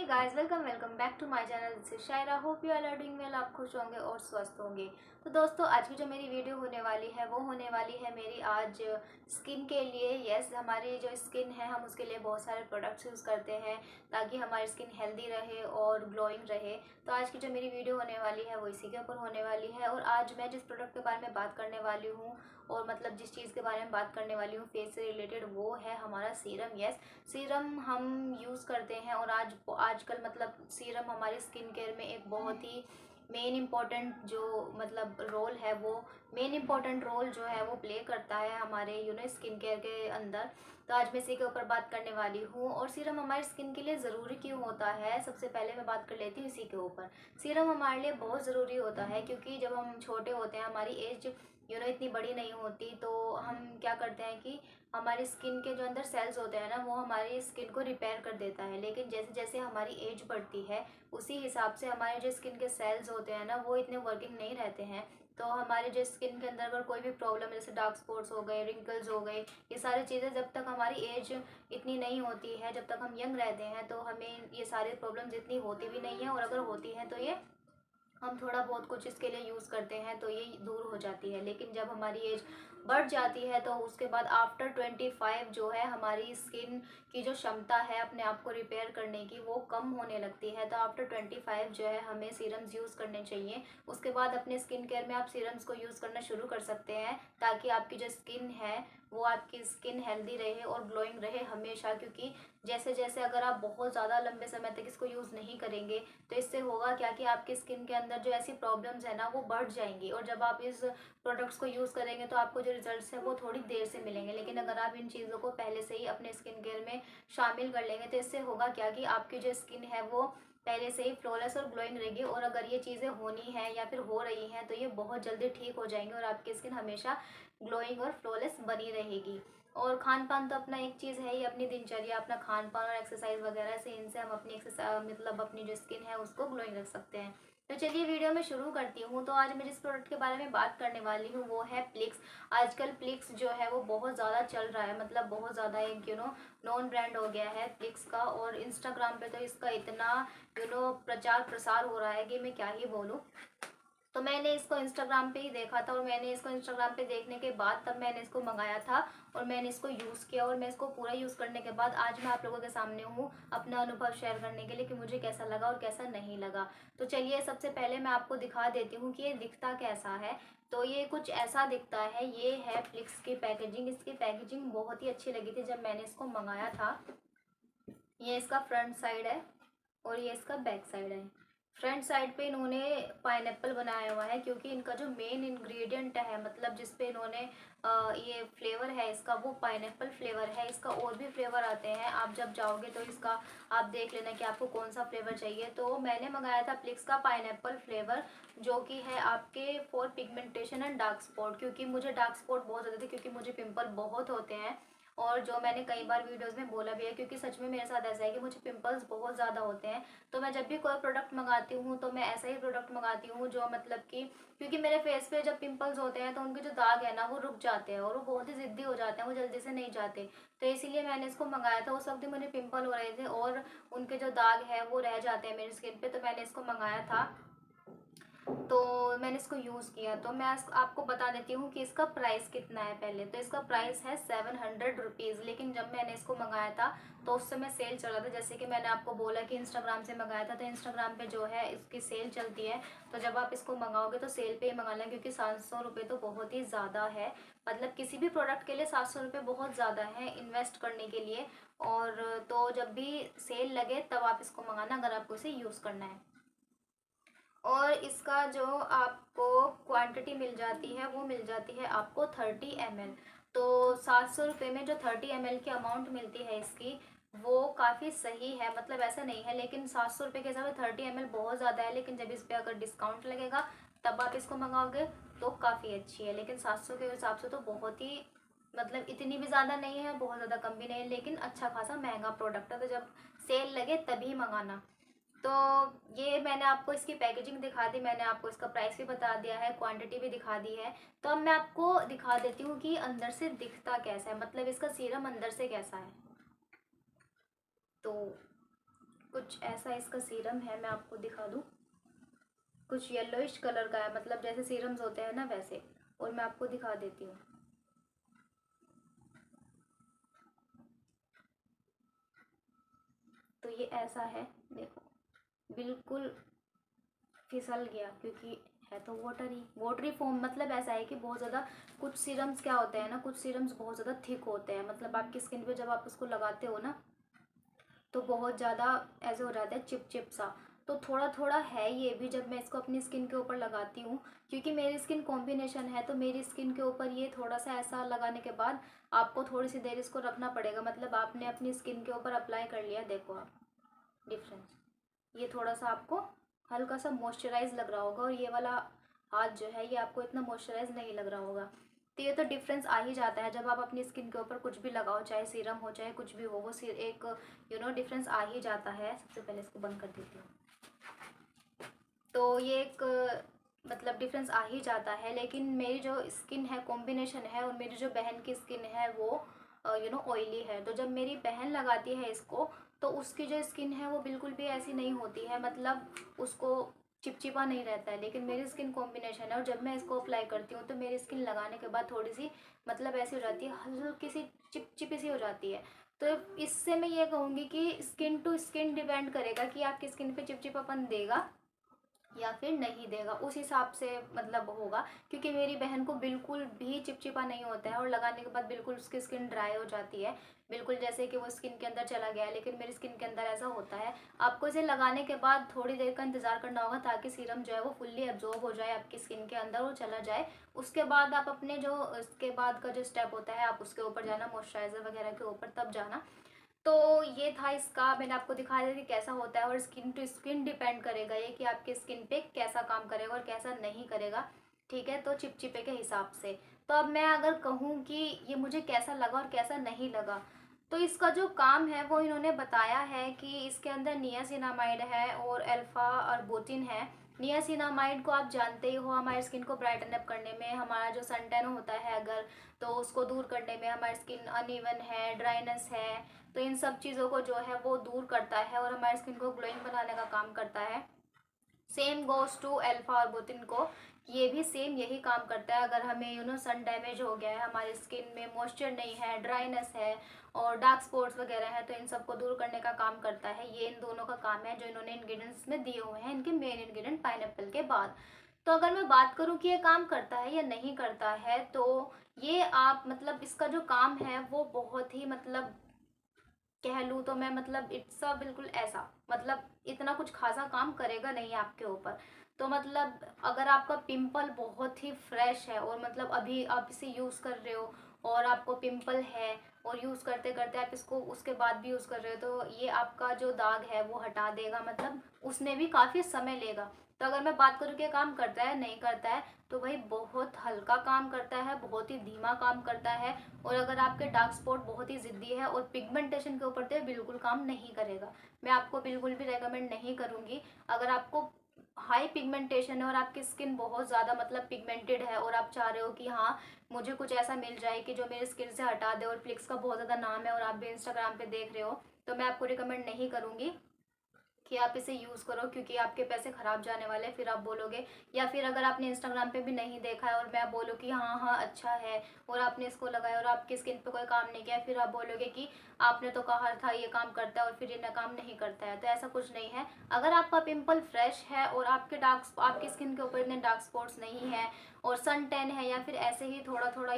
Hey guys, welcome back to my channel. This is Shaira. Hope you are doing well. आप खुश होंगे और स्वस्थ होंगे। तो दोस्तों, आज की जो मेरी वीडियो होने वाली है वो होने वाली है मेरी आज स्किन के लिए। यस, हमारी जो स्किन है हम उसके लिए बहुत सारे प्रोडक्ट्स यूज़ करते हैं ताकि हमारी स्किन हेल्दी रहे और ग्लोइंग रहे। तो आज की जो मेरी वीडियो होने वाली है वो इसी के ऊपर होने वाली है। और आज मैं जिस प्रोडक्ट के बारे में बात करने वाली हूँ और मतलब जिस चीज़ के बारे में बात करने वाली हूँ फेस से रिलेटेड, वो है हमारा सीरम। यस, सीरम हम यूज़ करते हैं और आजकल मतलब सीरम हमारी स्किन केयर में एक बहुत ही मेन इम्पॉर्टेंट जो मतलब रोल है, वो मेन इम्पॉर्टेंट रोल जो है वो प्ले करता है हमारे स्किन केयर के अंदर। तो आज मैं इसी के ऊपर बात करने वाली हूँ। और सीरम हमारी स्किन के लिए ज़रूरी क्यों होता है, सबसे पहले मैं बात कर लेती हूँ इसी के ऊपर। सीरम हमारे लिए बहुत ज़रूरी होता है क्योंकि जब हम छोटे होते हैं, हमारी एज इतनी बड़ी नहीं होती, तो हम क्या करते हैं कि हमारी स्किन के जो अंदर सेल्स होते हैं ना, वो हमारी स्किन को रिपेयर कर देता है। लेकिन जैसे जैसे हमारी एज बढ़ती है उसी हिसाब से हमारे जो स्किन के सेल्स होते हैं ना, वो इतने वर्किंग नहीं रहते हैं। तो हमारे जो स्किन के अंदर अगर कोई भी प्रॉब्लम है, जैसे डार्क स्पॉट्स हो गए, रिंकल्स हो गए, ये सारी चीज़ें जब तक हमारी एज इतनी नहीं होती है, जब तक हम यंग रहते हैं, तो हमें ये सारी प्रॉब्लम्स इतनी होती भी नहीं है। और अगर होती हैं तो ये हम थोड़ा बहुत कुछ इसके लिए यूज़ करते हैं तो ये दूर हो जाती है। लेकिन जब हमारी एज बढ़ जाती है तो उसके बाद आफ्टर 25 जो है, हमारी स्किन की जो क्षमता है अपने आप को रिपेयर करने की, वो कम होने लगती है। तो आफ्टर 25 जो है हमें सीरम्स यूज़ करने चाहिए। उसके बाद अपने स्किन केयर में आप सीरम्स को यूज़ करना शुरू कर सकते हैं ताकि आपकी जो स्किन है वो आपकी स्किन हेल्दी रहे और ग्लोइंग रहे हमेशा। क्योंकि जैसे जैसे अगर आप बहुत ज़्यादा लंबे समय तक इसको यूज़ नहीं करेंगे तो इससे होगा क्या कि आपकी स्किन के अंदर जो ऐसी प्रॉब्लम्स है ना, वो बढ़ जाएंगी। और जब आप इस प्रोडक्ट्स को यूज़ करेंगे तो आपको जो रिजल्ट्स है वो थोड़ी देर से मिलेंगे। लेकिन अगर आप इन चीज़ों को पहले से ही अपने स्किन केयर में शामिल कर लेंगे तो इससे होगा क्या कि आपकी जो स्किन है वो पहले से ही फ्लॉलेस और ग्लोइंग रहेगी। और अगर ये चीज़ें होनी है या फिर हो रही हैं तो ये बहुत जल्दी ठीक हो जाएंगी और आपकी स्किन हमेशा ग्लोइंग और फ्लॉलेस बनी रहेगी। और खान पान तो अपना एक चीज़ है ही, अपनी दिनचर्या, अपना खान पान और एक्सरसाइज वगैरह से, इनसे हम अपनी एक्सरसाइज मतलब अपनी जो स्किन है उसको ग्लोइंग रख सकते हैं। तो चलिए वीडियो में शुरू करती हूँ। तो आज मैं जिस प्रोडक्ट के बारे में बात करने वाली हूँ वो है प्लिक्स। आजकल प्लिक्स जो है वो बहुत ज़्यादा चल रहा है, मतलब बहुत ज़्यादा एक नॉन ब्रांड हो गया है प्लिक्स का। और इंस्टाग्राम पे तो इसका इतना प्रचार प्रसार हो रहा है कि मैं क्या ही बोलूँ। तो मैंने इसको इंस्टाग्राम पे ही देखा था और मैंने इसको इंस्टाग्राम पे देखने के बाद तब मैंने इसको मंगाया था और मैंने इसको यूज़ किया। और मैं इसको पूरा यूज़ करने के बाद आज मैं आप लोगों के सामने हूँ अपना अनुभव शेयर करने के लिए कि मुझे कैसा लगा और कैसा नहीं लगा। तो चलिए सबसे पहले मैं आपको दिखा देती हूँ कि ये दिखता कैसा है। तो ये कुछ ऐसा दिखता है। ये है फ्लिक्स की पैकेजिंग। इसकी पैकेजिंग बहुत ही अच्छी लगी थी जब मैंने इसको मंगाया था। ये इसका फ्रंट साइड है और ये इसका बैक साइड है। फ्रंट साइड पे इन्होंने पाइनएप्पल बनाया हुआ है क्योंकि इनका जो मेन इंग्रेडिएंट है, मतलब जिस पे इन्होंने ये फ्लेवर है इसका, वो पाइनएप्पल फ्लेवर है। इसका और भी फ्लेवर आते हैं, आप जब जाओगे तो इसका आप देख लेना कि आपको कौन सा फ्लेवर चाहिए। तो मैंने मंगाया था प्लिक्स का पाइनएप्पल फ्लेवर, जो कि है आपके for pigmentation and dark spot. क्योंकि मुझे डार्क स्पॉट बहुत ज़्यादा थे, क्योंकि मुझे पिंपल बहुत होते हैं। और जो मैंने कई बार वीडियोस में बोला भी है, क्योंकि सच में मेरे साथ ऐसा है कि मुझे पिंपल्स बहुत ज़्यादा होते हैं। तो मैं जब भी कोई प्रोडक्ट मंगाती हूँ तो मैं ऐसा ही प्रोडक्ट मंगाती हूँ जो मतलब कि, क्योंकि मेरे फेस पे जब पिंपल्स होते हैं तो उनके जो दाग है ना वो रुक जाते हैं और वो बहुत ही ज़िद्दी हो जाते हैं, वो जल्दी से नहीं जाते। तो इसीलिए मैंने इसको मंगाया था। उस वक्त भी मुझे पिंपल हो रहे थे और उनके जो दाग है वो रह जाते हैं मेरी स्किन पे, तो मैंने इसको मंगाया था। तो मैंने इसको यूज़ किया। तो मैं आपको बता देती हूँ कि इसका प्राइस कितना है। पहले तो इसका प्राइस है 700 रुपीज़। लेकिन जब मैंने इसको मंगाया था तो उस समय सेल चल रहा था। जैसे कि मैंने आपको बोला कि इंस्टाग्राम से मंगाया था, तो इंस्टाग्राम पे जो है इसकी सेल चलती है। तो जब आप इसको मंगाओगे तो सेल पे ही मंगाना, क्योंकि 700 रुपये तो बहुत ही ज़्यादा है। मतलब किसी भी प्रोडक्ट के लिए 700 रुपये बहुत ज़्यादा है इन्वेस्ट करने के लिए। और तो जब भी सेल लगे तब आप इसको मंगाना अगर आपको इसे यूज़ करना है। और इसका जो आपको क्वांटिटी मिल जाती है वो मिल जाती है आपको 30 ml। तो 700 रुपये में जो 30 ml की अमाउंट मिलती है इसकी, वो काफ़ी सही है। मतलब ऐसा नहीं है, लेकिन 700 रुपये के हिसाब से 30 ml बहुत ज़्यादा है। लेकिन जब इस पर अगर डिस्काउंट लगेगा तब आप इसको मंगाओगे तो काफ़ी अच्छी है। लेकिन 700 के हिसाब से तो बहुत ही, मतलब इतनी भी ज़्यादा नहीं है, बहुत ज़्यादा कम भी नहीं है, लेकिन अच्छा खासा महंगा प्रोडक्ट है। तो जब सेल लगे तभी मंगाना। तो ये मैंने आपको इसकी पैकेजिंग दिखा दी, मैंने आपको इसका प्राइस भी बता दिया है, क्वांटिटी भी दिखा दी है। तो अब मैं आपको दिखा देती हूँ कि अंदर से दिखता कैसा है, मतलब इसका सीरम अंदर से कैसा है। तो कुछ ऐसा इसका सीरम है, मैं आपको दिखा दूँ। कुछ येलोइश कलर का है, मतलब जैसे सीरम्स होते हैं ना वैसे। और मैं आपको दिखा देती हूँ। तो ये ऐसा है, देखो बिल्कुल फिसल गया, क्योंकि है तो वाटरी फॉर्म। मतलब ऐसा है कि बहुत ज़्यादा, कुछ सीरम्स क्या होते हैं ना, कुछ सीरम्स बहुत ज़्यादा थिक होते हैं, मतलब आपकी स्किन पे जब आप उसको लगाते हो ना तो बहुत ज़्यादा ऐसे हो जाता है चिप चिप सा। तो थोड़ा थोड़ा है ये भी, जब मैं इसको अपनी स्किन के ऊपर लगाती हूँ, क्योंकि मेरी स्किन कॉम्बिनेशन है, तो मेरी स्किन के ऊपर ये थोड़ा सा ऐसा लगाने के बाद आपको थोड़ी सी देर इसको रखना पड़ेगा। मतलब आपने अपनी स्किन के ऊपर अप्लाई कर लिया, देखो आप डिफरेंस, ये थोड़ा सा आपको हल्का सा मॉइस्चराइज लग रहा होगा, और ये वाला हाथ जो है ये आपको इतना मॉइस्चराइज नहीं लग रहा होगा। तो ये तो डिफरेंस आ ही जाता है जब आप अपनी स्किन के ऊपर कुछ भी लगाओ, चाहे सीरम हो चाहे कुछ भी हो, वो एक डिफरेंस आ ही जाता है। सबसे पहले इसको बंद कर देती हूँ। तो ये एक मतलब डिफरेंस आ ही जाता है। लेकिन मेरी जो स्किन है कॉम्बिनेशन है, और मेरी जो बहन की स्किन है वो ऑयली है। तो जब मेरी बहन लगाती है इसको, तो उसकी जो स्किन है वो बिल्कुल भी ऐसी नहीं होती है, मतलब उसको चिपचिपा नहीं रहता है। लेकिन मेरी स्किन कॉम्बिनेशन है, और जब मैं इसको अप्लाई करती हूँ तो मेरी स्किन लगाने के बाद थोड़ी सी मतलब ऐसी हो जाती है, हल्की सी चिपचिपी सी हो जाती है। तो इससे मैं ये कहूँगी कि स्किन टू स्किन डिपेंड करेगा कि आपकी स्किन पे चिपचिपापन देगा या फिर नहीं देगा, उस हिसाब से मतलब होगा। क्योंकि मेरी बहन को बिल्कुल भी चिपचिपा नहीं होता है, और लगाने के बाद बिल्कुल उसकी स्किन ड्राई हो जाती है, बिल्कुल जैसे कि वो स्किन के अंदर चला गया है। लेकिन मेरी स्किन के अंदर ऐसा होता है। आपको इसे लगाने के बाद थोड़ी देर का इंतजार करना होगा, ताकि सीरम जो है वो फुल्ली एब्जॉर्ब हो जाए आपकी स्किन के अंदर, वो चला जाए। उसके बाद आप अपने जो उसके बाद का जो स्टेप होता है, आप उसके ऊपर जाना, मॉइस्चराइजर वगैरह के ऊपर तब जाना। तो ये था इसका, मैंने आपको दिखाया था कि कैसा होता है। और स्किन टू स्किन डिपेंड करेगा ये कि आपकी स्किन पे कैसा काम करेगा और कैसा नहीं करेगा, ठीक है। तो चिपचिपे के हिसाब से। तो अब मैं अगर कहूँ कि ये मुझे कैसा लगा और कैसा नहीं लगा, तो इसका जो काम है वो इन्होंने बताया है कि इसके अंदर नियासिनामाइड है और अल्फा अर्बुटिन है। नियासिनामाइड को आप जानते ही हो, हमारी स्किन को ब्राइटन अप करने में, हमारा जो सन टैन होता है अगर, तो उसको दूर करने में, हमारी स्किन अनइवन है, ड्राइनेस है, तो इन सब चीज़ों को जो है वो दूर करता है, और हमारी स्किन को ग्लोइंग बनाने का काम करता है। Same goes to alpha arbutin को, ये भी सेम यही काम करता है। अगर हमें सन डैमेज हो गया है, हमारी स्किन में मॉइस्चर नहीं है, ड्राइनेस है और डार्क स्पॉट्स वगैरह है, तो इन सबको दूर करने का काम करता है। ये इन दोनों का काम है जो इन्होंने इंग्रेडिएंट्स में दिए हुए हैं, इनके मेन इंग्रेडिएंट पाइनएप्पल के बाद। तो अगर मैं बात करूं कि ये काम करता है या नहीं करता है, तो ये आप मतलब इसका जो काम है वो बहुत ही मतलब कह लूँ तो मैं, मतलब इट्स अ बिल्कुल ऐसा, मतलब इतना कुछ खासा काम करेगा नहीं आपके ऊपर। तो मतलब अगर आपका पिंपल बहुत ही फ्रेश है, और मतलब अभी आप इसे यूज़ कर रहे हो और आपको पिंपल है, और यूज़ करते करते आप इसको उसके बाद भी यूज़ कर रहे हो, तो ये आपका जो दाग है वो हटा देगा, मतलब उसमें भी काफ़ी समय लेगा। तो अगर मैं बात करूँ कि काम करता है नहीं करता है, तो भाई बहुत हल्का काम करता है, बहुत ही धीमा काम करता है। और अगर आपके डार्क स्पॉट बहुत ही ज़िद्दी है और पिगमेंटेशन के ऊपर तो बिल्कुल काम नहीं करेगा। मैं आपको बिल्कुल भी रेकमेंड नहीं करूँगी। अगर आपको हाई पिगमेंटेशन है और आपकी स्किन बहुत ज़्यादा मतलब पिगमेंटेड है, और आप चाह रहे हो कि हाँ मुझे कुछ ऐसा मिल जाए कि जो मेरी स्किन से हटा दे, और फ्लिक्स का बहुत ज़्यादा नाम है और आप भी इंस्टाग्राम पे देख रहे हो, तो मैं आपको रिकमेंड नहीं करूँगी कि आप इसे यूज़ करो, क्योंकि आपके पैसे ख़राब जाने वाले हैं। फिर आप बोलोगे, या फिर अगर आपने इंस्टाग्राम पे भी नहीं देखा है और मैं बोलूँ कि हाँ हाँ अच्छा है, और आपने इसको लगाया और आपकी स्किन पे कोई काम नहीं किया, फिर आप बोलोगे कि आपने तो कहा था ये काम करता है और फिर ये काम नहीं करता है। तो ऐसा कुछ नहीं है। अगर आपका पिंपल फ्रेश है और आपकी स्किन के ऊपर इतने डार्क स्पॉट्स नहीं है, और सन टैन है, या फिर ऐसे ही थोड़ा थोड़ा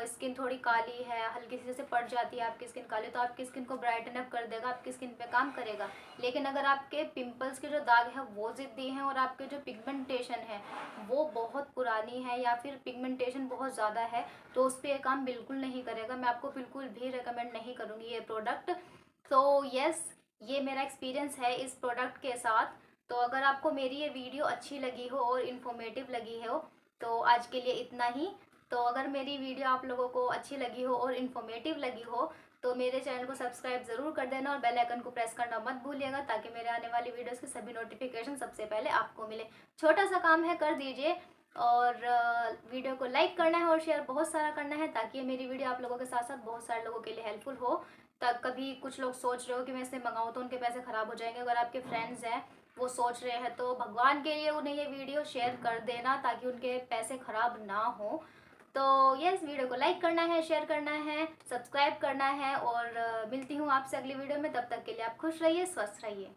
स्किन थोड़ी काली है, हल्की सी जैसे पड़ जाती है आपकी स्किन काली, तो आपकी स्किन को ब्राइटन अप कर देगा, आपकी स्किन पे काम करेगा। लेकिन अगर आपके पिंपल्स के जो दाग है वो ज़िद्दी हैं, और आपके जो पिगमेंटेशन है वो बहुत पुरानी है, या फिर पिगमेंटेशन बहुत ज़्यादा है, तो उस पर ये काम बिल्कुल नहीं करेगा। मैं आपको बिल्कुल भी रिकमेंड नहीं करूँगी ये प्रोडक्ट। तो यस, ये मेरा एक्सपीरियंस है इस प्रोडक्ट के साथ। तो अगर आपको मेरी ये वीडियो अच्छी लगी हो और इन्फॉर्मेटिव लगी हो, तो आज के लिए इतना ही। तो अगर मेरी वीडियो आप लोगों को अच्छी लगी हो और इन्फॉर्मेटिव लगी हो, तो मेरे चैनल को सब्सक्राइब ज़रूर कर देना, और बेल आइकन को प्रेस करना मत भूलिएगा, ताकि मेरे आने वाली वीडियोस की सभी नोटिफिकेशन सबसे पहले आपको मिले। छोटा सा काम है, कर दीजिए। और वीडियो को लाइक करना है और शेयर बहुत सारा करना है, ताकि ये मेरी वीडियो आप लोगों के साथ साथ बहुत सारे लोगों के लिए हेल्पफुल हो। कभी कुछ लोग सोच रहे हो कि मैं इसे मंगाऊँ तो उनके पैसे ख़राब हो जाएंगे। अगर आपके फ्रेंड्स हैं वो सोच रहे हैं तो भगवान के लिए उन्हें ये वीडियो शेयर कर देना ताकि उनके पैसे ख़राब ना हो। तो इस वीडियो को लाइक करना है, शेयर करना है, सब्सक्राइब करना है और मिलती हूँ आपसे अगली वीडियो में। तब तक के लिए आप खुश रहिए, स्वस्थ रहिए।